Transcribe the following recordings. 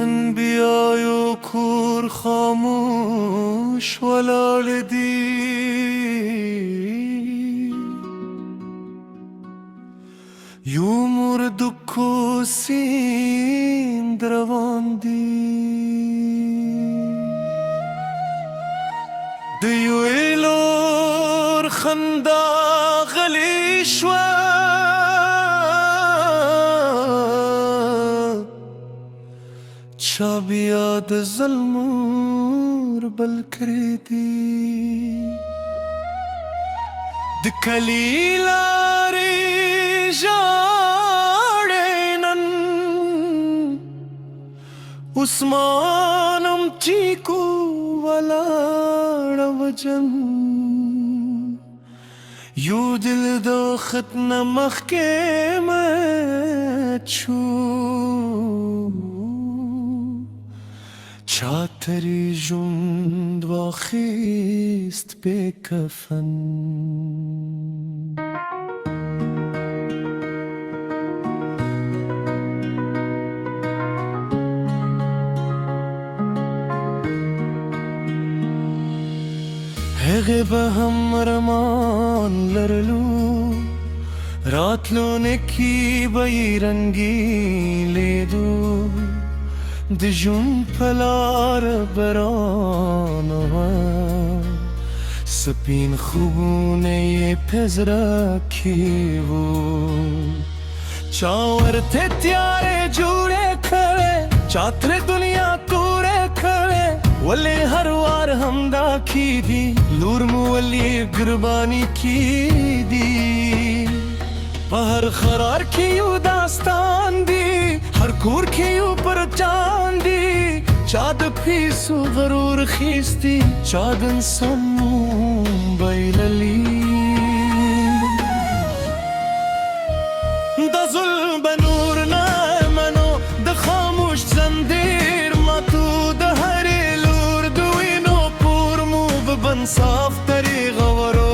نن بیایو کور خاموش ولاړ دی یو مردکو سیند روان دی د یوې لور خندا غلی شوه چا بیا د ظلمور بل کړی دی د کلي لارې ژاړې نن عثمان هم ټیکو ولاړه وجن یو دل د خط نه مخکې مات شو چا تری ژوند واخیست بې کفن هغې به هم ارمان لرلو راتلو نکي به یې رنګیلېدو د ژوند په لاره باران وه سپین خوبونه یې په زړه کې وو چا ورته تیارې جوړې کړې چا ترې دنیا کورې کړې ولې هر وار همدا کیږي لور مو ولې قرباني کیږي په هر خرار کې یو داستان دی هر کور کې یو پرچان دی چا د پیسو غرور خیستی چا د انسان نوم بایللی د ظلم نور نه منو د خاموش زنجیر ماتو د هرې لور د وینو پور مو به بنصاف ترې غورو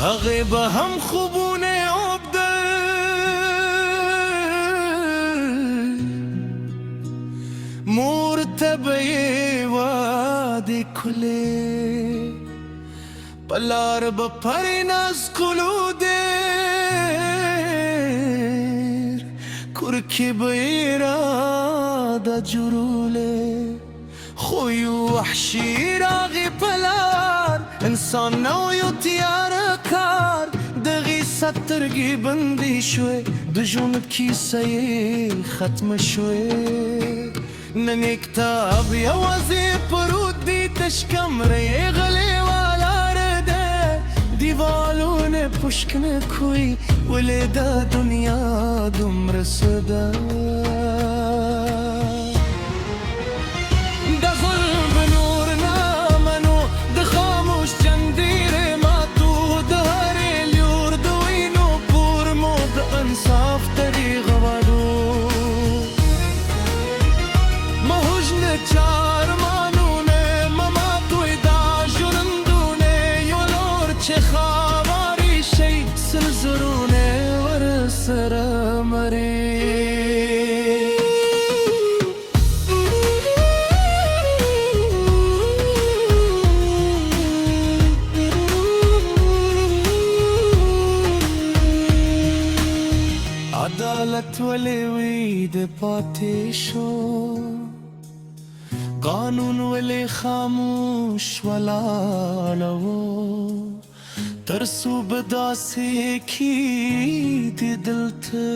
هغې به هم خوبونه اوبدل مور ته به یې وعدې کولې په لار به پرې ناز کولو دیر کور کې به یې راده جوړولې خو یو وحشي راغی په لار انسان نو یو تیاره کار دغې سترګې بندې شوې د ژوند کیسه یې ختمه شوې نن یې کتاب یوازې پروت دی تش کمره یې غلی ولاړه ده دیوالونه پشک نه کوي ولې دا دنیا دومره څه ده عدالت ولې وي د پاتې شو قانون ولې خاموش ولاړو ترڅو به داسې کیږي دلته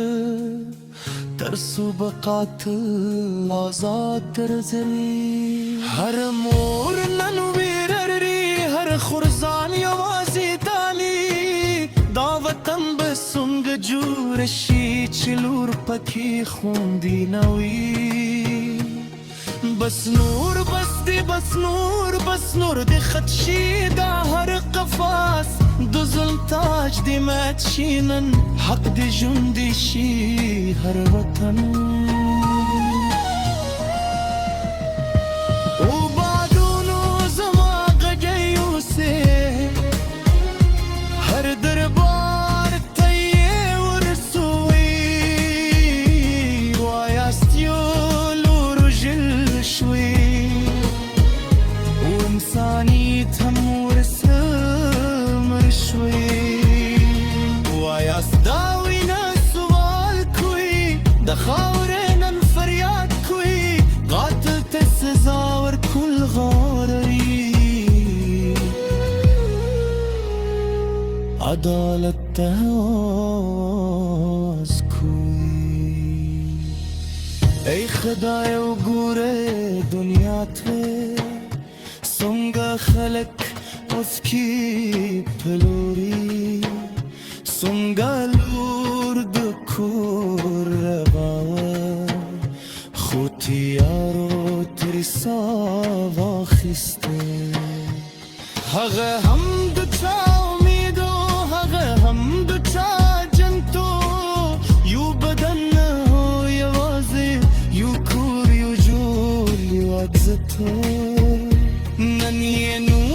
ترڅو به قاتل آزاد ګرځوي هر مور نن ویرري هر خرزان یوازې داني دا وطن به څنګه جوړ شي چې لور پکې خوندي نه وي بس نور بس دی بس نور بس نور دی خدشي دا هر قفاس د ظلم تاج دی مات شي نن حق دی ژوندی شي هر وطن او بادونو زما غږی اوسې هر دربار ته یې ورسوئ وایاست یو لور وژل شوي و انسانیت هم ورسره مړ شوي وایاست دا وینه سوال کوي د خاورې نن فریاد کوي قاتل ته سزا ورکول غواړي عدالت ته آواز کوي ای خدای وګوره دنیا ته څنګه خلک اوس کې پلوري څنګه لور د کور رباوه خو تیارو ترې سا واخیسته هغه هم د چا امیدو هغه هم د چا جنتو یو بدن هو یوازې یو کور یو جوړ یو عزت نن یې نور